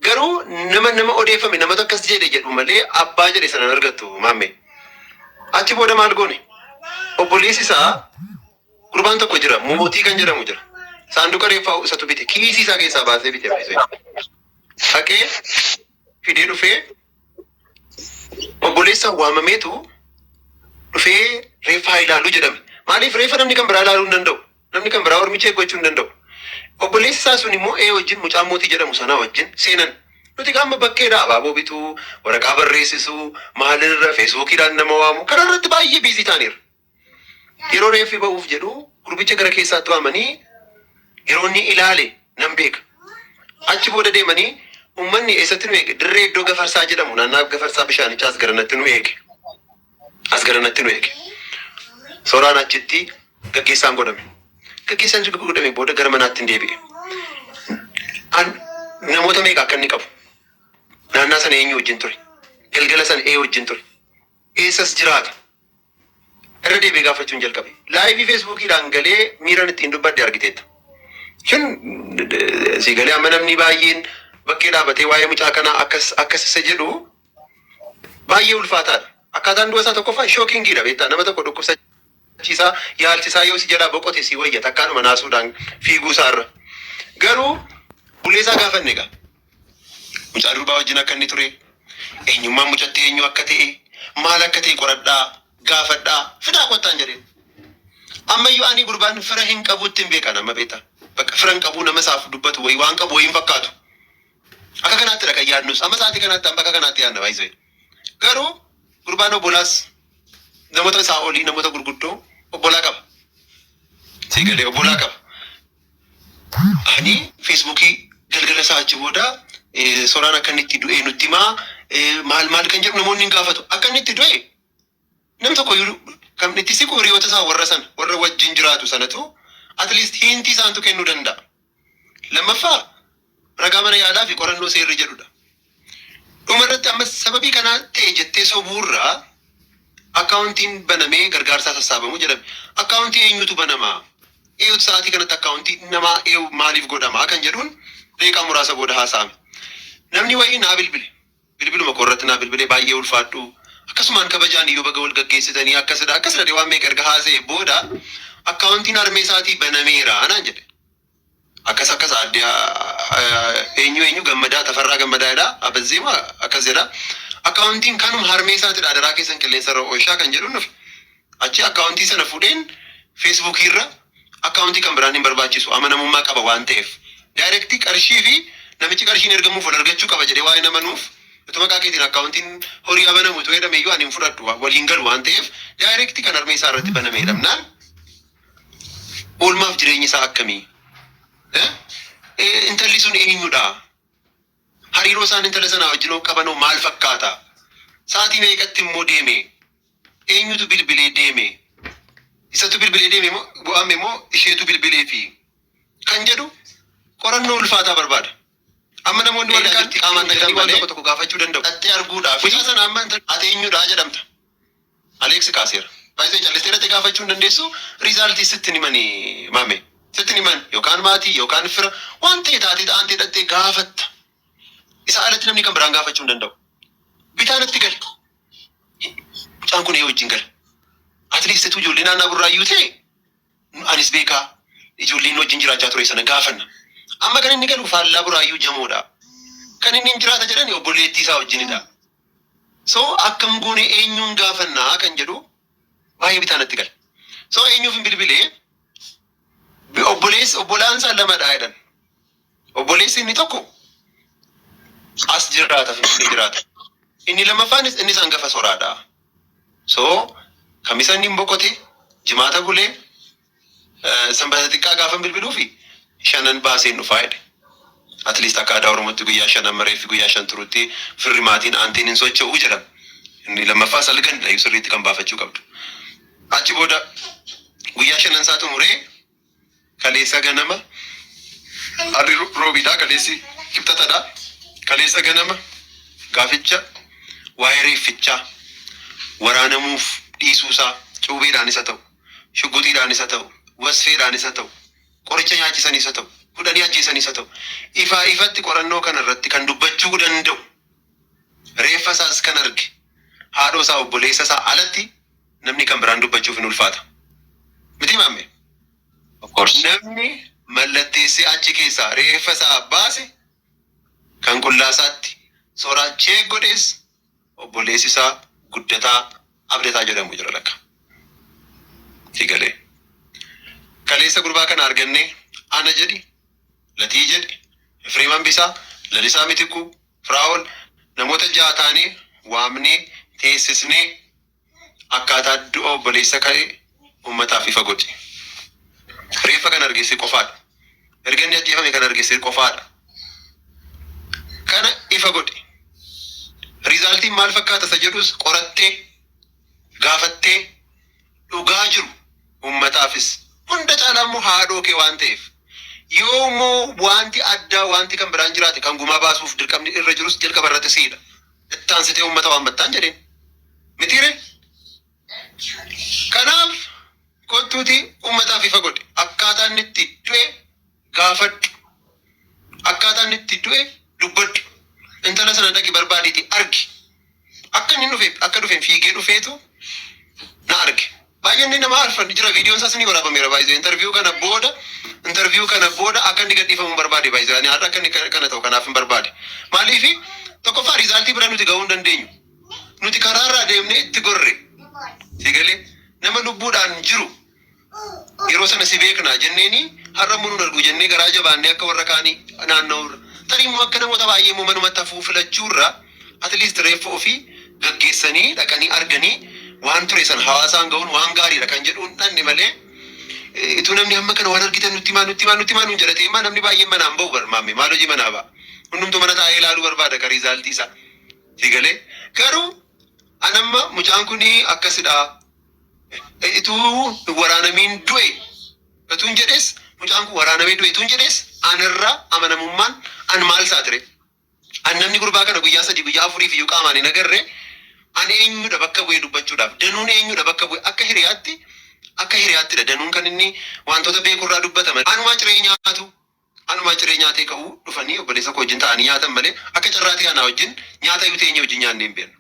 G: Garuu nama odeeffame namatu akkas jedhe jedhu malee abbaa jedhe sana argattu maamme. Achi booda maal goone? Obboleessi isaa gurbaan tokko jira mootii kan jedhamu jira. Saanduqa reeffaa isatu bite kiisii isaa keessaa baasee bite baay'isee. Haqee fidee dhufee obboleessa waamameetu dhufee reeffaa ilaaluu jedhame. Maaliif reeffa namni kan biraa ilaaluu hin danda'u? Namni kan biraa ormicha eeggachuu hin danda'u. Obboleessi isaa sun immoo wajjin mucaan mootii jedhamu sanaa wajjin seenan. Nuti qaama bakkeedha abaaboo bituu, waraqaa barreessisuu, maalirra feesbuukiidhaan nama waamu karaa irratti baay'ee biizii ta'aniiru. Yeroo reeffi ba'uuf jedhu gurbicha gara keessaatti waamanii yeroo inni ilaale nan beeka. Achi booda deemanii uummanni eessatti nu eege dirree iddoo gafarsaa jedhamu naannaa gafarsaa bishaanichaa as garanatti nu eege. Sooraan achitti gaggeessaan godhame. Gaggeessaan godhame booda gara manaatti hin deebi'e. Namoota meeqa akka inni qabu? Naannaa sana eenyu wajjin ture? Galgala sana wajjin ture? eessas jiraata. Irra deebi'ee gaafachuun jalqabe. Laayivii feesbuukiidhaan galee miiraan ittiin dubbadde argiteetta. Shin si galee amma namni baay'een bakkee dhaabatee waa'ee mucaa kanaa akkas isa jedhu baay'ee ulfaataadha. Akkaataan du'a isaa tokkoffaa shookingiidha beektaa nama tokko dhukkubsachiisaa yaalchisaa yoo si jalaa boqote si wayyata akkaanuma naasuudhaan fiiguu isaarra. Garuu bulee isaa gaafanne egaa mucaa durbaa wajjin akka inni ture eenyummaan mucatti eenyu akka ta'e maal akka ta'e qoradhaa gaafadhaa fidaa kottaan jedheen. Ammayyuu ani gurbaan fira hin qabuutti hin beekan amma beektaa. Bakka fira hin qabu nama isaaf dubbatu wayii waan qabu wayii hin fakkaatu. Akka kanaatti dha kan yaadnus amma sa'aatii kanaatti bakka kanaatti yaadna baay'isee. Garuu gurbaan obbolaas namoota isaa olii namoota gurguddoo obbolaa qaba. Si galee obbolaa qaba. Ani feesbuukii galgala isaa achi booda soraan akka inni itti du'e nutti himaa maal kan jedhu namoonni hin gaafatu. Akka inni itti du'e nam tokko kan itti siqu hiriyoota isaa warra wajjin jiraatu sanatu at least hintii isaantu kennuu danda'a. Lammaffaa ragaa mana yaalaa fi qorannoo seerri jedhudha. Dhumarratti amma sababii kanaa ta'e jettee sobuurraa akkaawuntiin banamee gargaarsaa sassaabamu jedhame. Akkaawuntii eenyutu banamaa? Eeyyutu sa'aatii kanatti akkaawuntii namaa maaliif godhamaa kan jedhuun deeqaa muraasa booda haasa'ame. Namni wayii naa bilbiluma koorratti naa bilbilee baay'ee ulfaadhu. Akkasumaan kabajaan iyyuu baga wal gaggeessitanii akkasidha waan meeqa erga haasa'e booda akkaawuntiin harmee isaatii banameera naan jedhe. Akkas adde eenyu gammadaa tafarraa gammadaadha abazzeema akkas jedha. Akkaawuntiin kanuma harmee isaatiidha daraa keessan qilleensa irra oolshaa kan jedhu nufi. Achi akkaawuntii sana fuudheen feesbuukii irra akkaawuntii kan biraan hin barbaachisu amanamummaa qaba waan ta'eef. Daayirektii qarshii fi namichi qarshiin ergamuuf wal argachuu qaba jedhee waa'ee namanuuf. Utuma qaakeetiin akkaawuntiin horii banamu tu jedhame iyyuu ani hin fudhadhu waliin galu waan ta'eef daayirektii kan harmee isaa irratti banamee dhabnaan oolmaaf jireenyi isaa akkamii? Intalli sun eenyudha? Hariiroo isaan intala sanaa wajjin qabanoo maal fakkaata? Sa'aatii meeqatti immoo deeme? Eenyutu bilbilee deeme? Isatu bilbilee deeme bu'ame moo isheetu bilbilee fi kan jedhu qorannoo ulfaataa barbaada. Amma namoonni wal gargaarti qaamaan nagdaan waan tokko gaafachuu danda'u. Dhattee arguudhaaf mucaa sana amma ati eenyudha jedhamta. Aleeksi Kaaseera. Baay'ee callistee dhattee gaafachuu hin dandeessu riizaaltii sitti himanii maame. Sitti himan yookaan maatii yookaan fira waan ta'e taatee ta'antee dhattee gaafatta. Isa alatti namni kan biraan gaafachuu hin danda'u. Bitaanatti gali. Mucaan kun wajjin gala. Atleestituu ijoollee naannaa burraayyuu ta'e anis beekaa ijoolleen wajjin jiraachaa ture sana gaafanna. Amma kan inni galu faallaa burraayyuu jamoodha. Kan inni hin jiraata jedhani obboleettii isaa wajjinidha. So akkam goone eenyuun gaafannaa kan jedhu baay'ee bitaanatti gala. So eenyuuf hin bilbilee obbolaan isaa lamadha jedhan. Obboleessi inni tokko as jiraata finfinnee jiraata. Inni lammaffaanis inni hangafa soraadha. So kamisa inni boqote jimaata bulee sanbata xiqqaa gaafan bilbiluu fi shanan baaseen dhufaa jedhe. At least akka aadaa Oromootti guyyaa shanan maree fi guyyaa shan turutti firri maatiin aantiin hin socho'uu jedhama. Inni lammaffaa salganidha sirriitti kan baafachuu qabdu. Achi booda guyyaa shanan isaa xumuree kaleessa ganama harri roobiidhaa kaleessi kibxatadhaa. Kaleessa ganama gaaficha waa'ee reeffichaa waraanamuuf dhiisuusaa cuubeedhaanis haa ta'u shugguxiidhaanis haa ta'u wasfeedhaanis haa ta'u qoricha nyaachisanis haa ta'u fudhanii ajjeesanis haa ta'u ifatti qorannoo kana irratti kan dubbachuu danda'u reeffa isaas kan arge haadhoo isaa obboleessa isaa alatti namni kan biraan dubbachuuf hin ulfaata. Miti maamme? Namni mallatteessee achi keessaa reeffa isaa baase kan qullaasaatti soraachee godhees obboleessi isaa guddataa abdataa jedhamu jira lakka. Sigalee. Kaleessa gurbaa kana arganne ana jedhi, latii jedhi, Efreem Hambisaa, Lalisaa Mitikuu, Firaa'ol namoota ja'a taanee waamnee teessisnee akkaataa du'a obboleessa ka'e uummataaf ifa godhe. Reeffa kan argeesse qofaadha. Erga inni ajjeefame kan argeesse qofaadha. Kana ifa godhe. Riizaaltiin maal fakkaata isa jedhus qorattee gaafattee dhugaa jiru uummataafis hunda caalaa immoo haadhoo kee waan ta'eef yoo immoo wanti addaa wanti kan biraan jiraate kan gumaa baasuuf dirqamni irra jirus jalqaba irratti siidha. Ittaansitee uummata waan battaan jedheen. Mitire? Kanaaf kottuuti uummataaf ifa godhe. Akkaataan itti du'e gaafadhu. Akkaataan itti du'e dubbadhu. Intala sana dhaqi barbaadiiti argi. Akka inni dhufeen fiigee dhufeetu na arge. Baay'een nama arfan jira viidiyoon isaas ni waraabameera baay'ee. Interviyuu kana booda akka inni gadhiifamu barbaade baay'ee. Ani har'a akka inni kana ta'u kanaaf hin barbaade. Maaliif tokkoffaa riizaaltii bira nuti gahuu hin dandeenyu. Nuti karaarraa deemnee itti gorre. Sigalee nama lubbuudhaan jiru yeroo sana si beekna jenneeni har'a immoo nun argu jennee garaa jabaannee akka warra kaanii naanna'uurra. Tarii immoo akka namoota baay'ee immoo manumatti hafuu filachuurra atleast reeffa ofii gaggeessanii dhaqanii arganii waan ture sana hawaasaan gahuun waan gaariidha kan jedhuun dhanne malee ituu namni amma kana waan argitan nutti himaa nuun jedhate immoo namni baay'een manaan bahu barmaame maal hojii manaa ba'a. Hundumtuu mana taa'ee ilaaluu barbaada ka riizaaltii isaa. Sigalee garuu anamma mucaan kuni akkasidha. Ituu waraanamiin du'e ituun jedhes mucaan kun waraanamee du'e ituun jedhes anarraa amanamummaan an maal saatire. An namni gurbaa kana guyyaa 3 guyyaa 4 iyyuu qaamaan hin agarre an eenyudha bakka bu'ee dubbachuudhaaf danuun eenyudha bakka bu'ee akka hiriyaattidha danuun kan inni wantoota beekurraa dubbataman. Anumaa ciree nyaatee ka'uu dhufanii obboleessa koo wajjin ta'anii nyaatan malee akka carraatee anaa wajjin nyaata iyyuu teenyee wajjin nyaannee hin beeknu.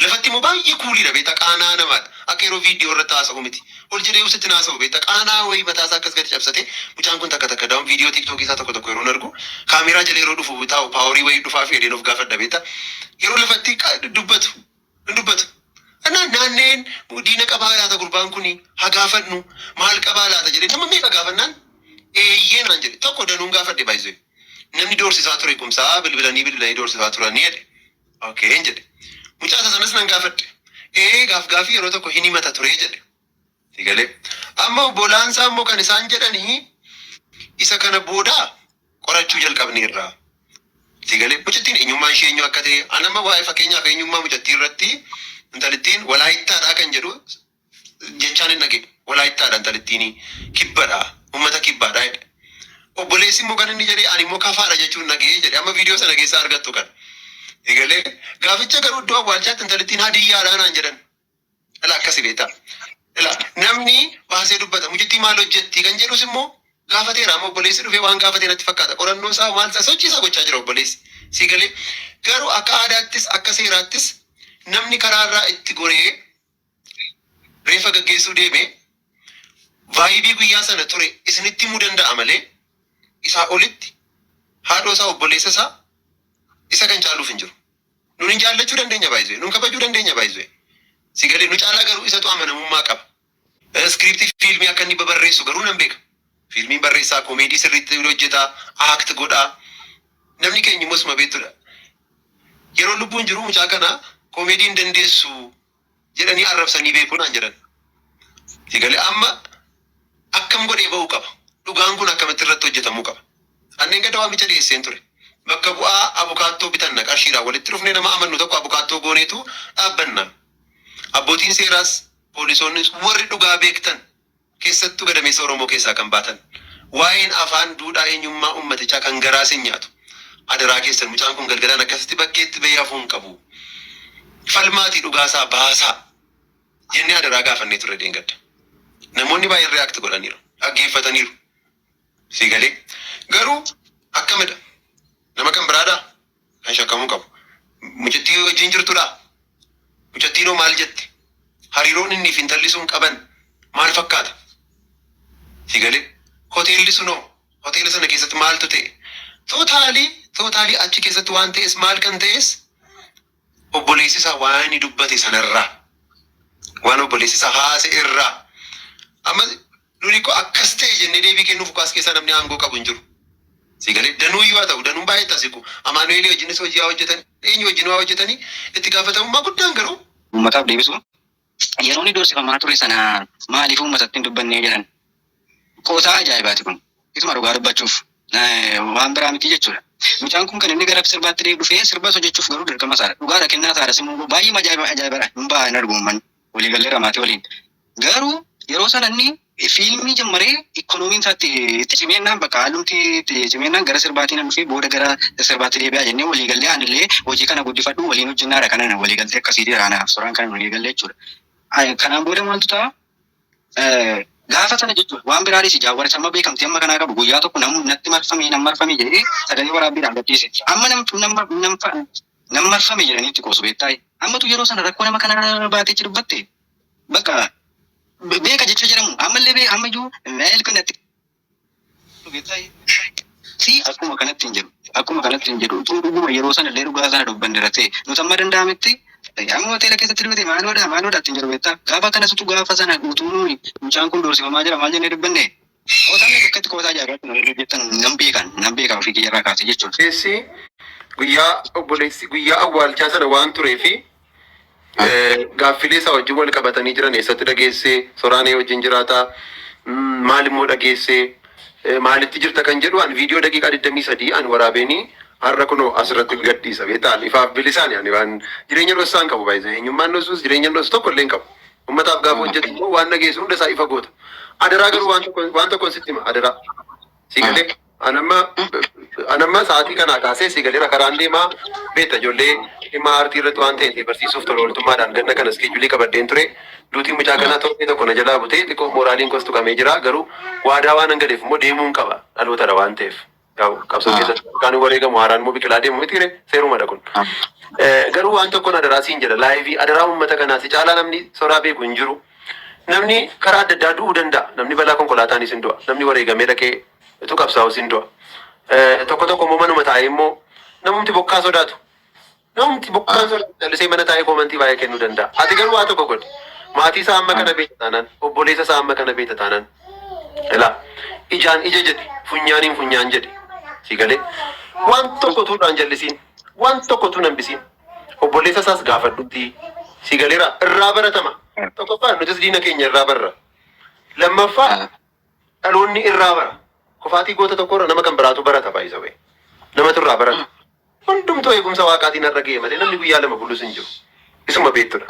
G: Lafatti immoo baay'ee kuuliidha beektaa qaanaa namaadha. Akka yeroo viidiyoo irratti haasa'u miti. Ol jedhee usitti haasa'u beektaa qaanaa wayii mataasaa akkas gadi cabsate mucaan kun takka daawun viidiyoo tiiktookii isaa tokko yeroo argu kaameeraa jala yeroo dhufu taa'u paaworii wayii dhufaa fi edeen of gaafadha beektaa. Yeroo lafatti dubbatu. Naanneen diina qabaa laata gurbaan kuni haa gaafannu maal qabaa laata jedhee nama meeqa gaafannaan eeyyee naan jedhe tokko danuun gaafadhe baay'isee. Namni doorsisaa ture kumsaa bilbilanii doorsisaa turanii jedhe. Okay hin jedhe. Mucaa sanas nan gaafadhe. Gaafii yeroo tokko hin himata ture jedhe. Sigalee. Amma obbolaansaa immoo kan isaan jedhanii isa kana booda qorachuu jalqabneerra. Sigalee. Mucattiin eenyummaan ishee eenyu akka ta'e anama waa'ee fakkeenyaaf eenyummaa mucattii irratti intalittiin walaayittaadhaa kan jedhu jechaan hin dhageenye. Walaayittaadha intalittiin kibbadha. Uummata kibbaadha jedhe. Obboleessi immoo kan inni jedhee ani immoo kafaadha jechuun dhagee jedhe. Amma viidiyoo sana keessaa argattu kan. Egalee gaaficha garuu iddoo awwaalchaatti intalittiin hadiyyaadhaa naan jedhan. Ilaa akkasi beektaa. Ilaa namni baasee dubbata mucittii maal hojjetti kan jedhus immoo gaafateera amma obboleessi dhufee waan gaafatee natti fakkaata. Qorannoo isaa maal isaa sochii isaa gochaa jira obboleessi. Sigalee garuu akka aadaattis akka seeraattis namni karaarraa itti goree reeffa gaggeessuu deeme vaayibii guyyaa sana ture isinitti himuu danda'a malee isaa olitti haadhoo isaa obboleessa isaa isa kan caaluuf hin jiru. Nun hin jaallachuu dandeenya baay'isee. Nun kabajuu dandeenya baay'isee. Sigalee nu caalaa garuu isatu amanamummaa qaba. Iskiriiptii fiilmii akka inni barreessu garuu nan beeka. Fiilmiin barreessaa koomeedii sirriitti hojjetaa aakti godhaa. Namni keenya immoo suma beektudha. Yeroo lubbuun jiru mucaa kana koomeedii hin dandeessu jedhanii arrabsanii beekuu naan jedhan. Sigalee amma akkam godhee ba'uu qaba. Dhugaan kun akkamitti irratti hojjetamuu qaba. Anneen gada waamicha dhiyeesseen ture. Bakka bu'aa abukaattoo bitanna qarshiidhaan walitti dhufnee nama amannu tokko abukaattoo gooneetu dhaabbanna. Abbootiin seeraas poolisoonnis warri dhugaa beektan keessattuu gadameessa Oromoo keessaa kan baatan waa'een afaan duudhaa eenyummaa uummatichaa kan garaas hin nyaatu. Adaraa keessan mucaan kun galgalaan akkasitti bakkeetti bahee hafuu hin qabu. Falmaatii dhugaasaa baasaa jennee adaraa gaafannee turre deengadda. Namoonni baay'een reaakti godhaniiru. Dhaggeeffataniiru. Sigalee garuu akkamidha. Nama kan biraadhaa kan shakkamuu qabu. Mucattii wajjin jirtudha. Mucattiinoo maal jetti? Hariiroon inni fi intalli sun qaban maal fakkaata? Sigalee hoteelli sunoo hoteela sana keessatti maaltu ta'e? Tootaalii achi keessatti waan ta'es maal kan ta'es obboleessi isaa waan inni dubbate sanarraa waan obboleessi isaa haasa'e irraa amma nuni akkas ta'e jennee deebii kennuuf kaas keessaa namni aangoo qabu hin jiru. Sigalee danuu yoo ta'u danuun baay'ee taasisu. Amaanu'eel wajjinis hojii hojjetan eenyu wajjin waa hojjetanii itti gaafatamummaa guddaan garuu.
F: Uummataaf deebisu yeroo inni doorsifamaa ture sana maaliif uummatatti hin dubbannee jedhan qoosaa ajaa'ibaati kun. Isuma dhugaa dubbachuuf waan biraa miti jechuudha. Mucaan kun kan inni gara sirbaatti dhufee sirba hojjechuuf garuu dirqama isaadha. Dhugaadha kennaa isaadha simmoo baay'ee ajaa'ibadha. Hin ba'a hin argu uummanni walii gallee ramaatii waliin. Garuu yeroo sana inni fiilmii jammaree ikoonomiin isaatti itti cimeenaan bakka haalumti itti cimeenaan gara sirbaatiin dhufee booda gara sirbaatti deebi'aa jennee waliigallee anillee hojii kana guddifadhu waliin hojjennaadha kanan waliigaltee akkasii dheeraanaaf suuraan kan waliigallee jechuudha. Kanaan booda maaltu ta'a? Gaafa sana jechuudha waan biraanis jaawwara amma beekamtii amma kanaa qabu guyyaa tokko natti marfamee nam marfamee jedhee sagalee waraabbiidhaan gadhiise. Amma nam marfame jedhanii itti qoosu beektaa? Ammatu yeroo sana rakkoo nama kanaa baatee jirbatte bakka beeka jecha jedhamu ammallee bee ammayyuu meel kanatti si akkuma kanatti hin jedhu utuu dhuguma yeroo sana illee dhugaa sana dubbanneera ta'e nuti amma danda'ametti amma hoteela keessatti dhufate maaloodha ittiin jedhu beektaa gaafa kanasitu gaafa sana utuu mucaan kun doorsifamaa jira maal jennee dubbanne qootamne bakkatti qootaa jaarratti jettan nan beekan ofii kiyyarraa kaase jechuudha.
G: Keessi guyyaa awwaalchaa sana waan tureefi gaaffilee isaa wajjin wal qabatanii jiran eessatti dhageessee soraanee wajjin jiraataa maalimmoo dhageessee maalitti jirta kan jedhu an viidiyoo daqiiqaa 23 an waraabeenii har'a kunoo asirratti gadhiisa beektaan ifaaf bilisaan yaani waan jireenya dhoosaan qabu baay'ee eenyummaan dhoosuus jireenya dhoos tokko illee hin qabu ummataaf gaafa hojjetu immoo waan dhageessu hunda isaa ifa goota adaraa garuu waan tokkoon sitti hima adaraa si galee anamma sa'aatii kanaa kaasee si galee karaan deemaa beekta ijoollee dhimma aartii irratti waan ta'eef barsiisuuf tola ooltummaadhaan ganna kanas keejjulii qabaddeen ture duutii mucaa kanaa tokko tokko na jalaa butee xiqqoo mooraaliin kostu qabee jira garuu waadaa waan hangaleef immoo deemuun qaba dhalootadha waan ta'eef qabsoo keessatti kan wareegamu haaraan immoo biqilaa deemu miti seerumadha kun garuu waan tokkoon adaraa siin jedha laayivii adaraa uummata kanaas caalaa namni soraa beeku hin jiru namni karaa adda addaa du'uu danda'a namni balaa konkolaataanis hin du'a namni wareegamee dhaqee tu qabsaa'us hin du'a tokko tokko immoo manuma taa'ee immoo namumti bokkaa sodaatu namumti bokkaa sodaatu jallisee mana taa'ee koomantii baay'ee kennuu danda'a ati garuu waa tokko godhi maatii isaa amma kana beekta taanaan obboleessa isaa amma kana beekta taanaan ilaa ijaan ija jedhi funyaaniin funyaan jedhi si galee waan tokko tuudhaan jallisiin waan tokko tuun hambisiin obboleessa isaas gaafadhutti si galeera irraa baratama tokkoffaa nutis diina keenya irraa barra lammaffaa dhaloonni irraa bara kufaatii goota tokkorra nama kan biraatu barata baay'isa wayi namatu irraa barata hundumtuu eegumsa waaqaatiin har'a ga'e malee namni guyyaa lama bulus hin jiru isuma beektudha.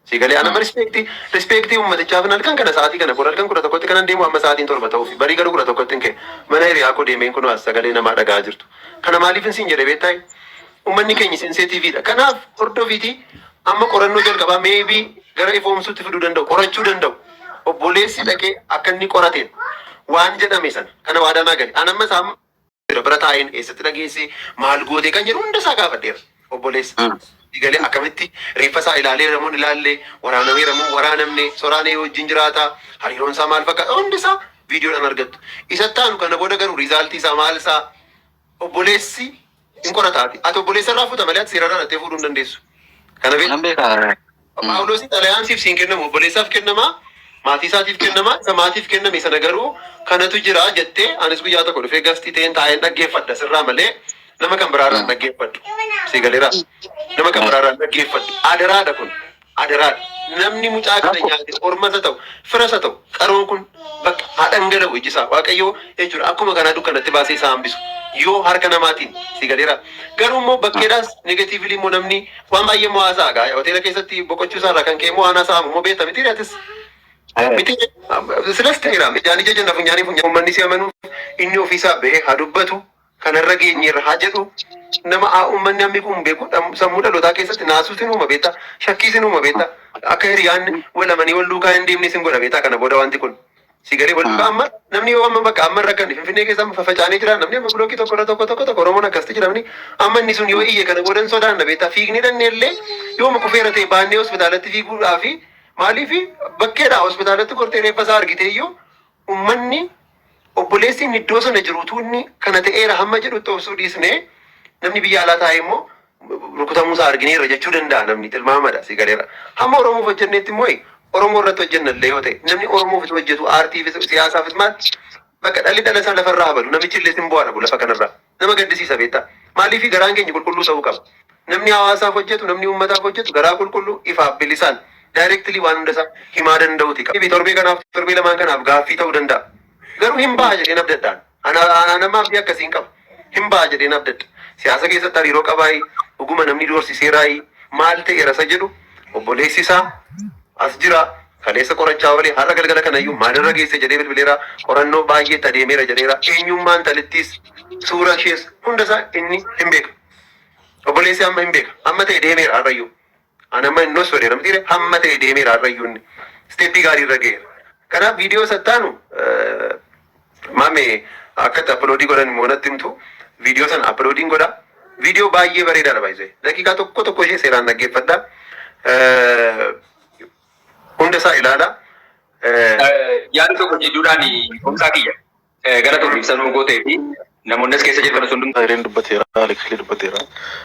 G: Si galee anama rispeektii uummatichaaf halkan kana sa'aatii kana halkan 11tti kanan deemu amma sa'aatiin 7 ta'uufi barii gara 11tti hin ka'e mana hiriyaa koo deemeen kun as sagalee namaa dhagaa jirtu kana maaliif hin siin jedhe beektaa uummanni keenya sensitiiviidha kanaaf hordofiiti amma qorannoo jalqabaa meebii gara ifoomsuutti fiduu danda'u qorachuu danda'u obboleessi dhaqee akka inni qorateen waan jedhame sana kana waadaa gali anamma isaa bira taa'een eessatti dhageesse maal gootee kan jedhu hunda isaa gaafadheera obboleessa. Galee akkamitti reeffa isaa ilaalee ramuun ilaallee waraanamee ramuun waraanamne soraanee wajjin jiraata hariiroon isaa maal fakkaata hundi isaa viidiyoodhaan argattu isatti aanu kana booda garuu riizaaltii isaa maal isaa obboleessi hin qorataati ati obboleessa irraa fuuta malee ati seerarraa dhattee fuudhuu hin dandeessu kana beektaa Paawuloos xalayaansiif siin kennamu obboleessaaf kennamaa maatii isaatiif kennamaa isa maatiif kenname sana garuu kanatu jira jettee anis guyyaa tokko dhufee gastii ta'een taa'een dhaggeeffadha sirraa malee nama kan biraarraa dhaggeeffadhu si galeera nama kan biraarraa dhaggeeffadhu adaraadha kun adaraadha namni mucaa kana nyaate ormasa ta'u firasa ta'u qaroon kun bakka haadhan gara hojjisaa waaqayyoo jechuudha akkuma kanaa dukkanatti baasee isaa hambisu yoo harka namaatiin si galeera garuu immoo bakkeedhaas negatiivili immoo namni waan baay'ee mo'aasaa gaa hoteela keessatti boqochuu irraa kan ka'e immoo aanaa isaa immoo beekta miti reetis miti silas ta'eera ijaan ija jenna funyaanii funyaa uummanni si amanuuf inni ofiisaa bahee haa dubbatu kanarra geenyeerra haa jedhu nama uummanni hammi kun beeku sammuu dhalootaa keessatti naasuusin uuma beektaa shakkiisin uuma beektaa akka hiriyaan walamanii wal duukaa hin deemne sin godha beektaa kana booda wanti kun si galee wal duukaa amma namni yoo amma bakka amma rakkanne finfinnee keessa fafacaanee jira namni amma bilookii tokko Oromoon akkasitti jiramni amma inni sun yoo iyye kana booda hin sodaanna beektaa fiigni dhanneellee yoo ma kufeera ta'e baannee hospitaalatti fiiguudhaafi maaliifi bakkeedhaa hospitaalatti kortee reeffa isaa argite iyyuu uummanni obboleessiin iddoo sana jiruutu inni kana ta'eera hamma jedhutti obsuu dhiisnee namni biyya alaa taa'e immoo rukutamuu isaa argineerra jechuu danda'a namni tilmaamadha si galeera hamma Oromoof hojjenneetti immoo Oromoo irratti hojjennallee yoo ta'e namni Oromoof hojjetu aartiifis siyaasaafis maal bakka dhalli dhala isaa lafarraa habalu namichi illee sin bu'aadha lafa kanarraa nama gaddisiisa beektaa maaliifi garaan keenya qulqulluu ta'uu qaba namni hawaasaaf hojjetu namni uummataaf hojjetu garaa qulqulluu ifaaf bilisaan daayireektilii waan hunda isaa himaa danda'uuti qaba torbee kanaaf torbee lamaan kanaaf gaaffii ta'uu danda'a garuu hin ba'a jedheen abdadhaan namaaf akkasiin qaba hin ba'a jedheen abdadha siyaasa keessatti hariiroo qabaayi dhuguma namni doorsiseeraayi maal ta'e rasa jedhu obboleessi isaa as jira Kaleessa qorachaa oole har'a galgala kanayyuu maalirra geesse jedhee bilbileera qorannoo baay'ee adeemeera jedheera eenyummaan talittis suura ishees hundasaa inni hin beeka. Obboleessi amma hin beeka amma ta'e deemeera har'ayyuu. Anamma inni osoo dheeramti jedhe hamma ta'e deemeera har'ayyuu inni steeppii gaarii irra ga'eera. Kanaaf viidiyoo sattaanu maame akkatti aploodii godhan immoo natti himtu viidiyoo sana aploodiin godha. Viidiyoo baay'ee bareedaadha baay'isee daqiiqaa tokko ishee seeraan dhaggeeffadha. Hunda isaa ilaala.
D: Yaada tokko jedhuudhaan kumsaa kiyya gara tokko ibsanuu gootee fi namoonni as keessa jiran sun
G: Ireen dubbateera, Aleksii dubbateera.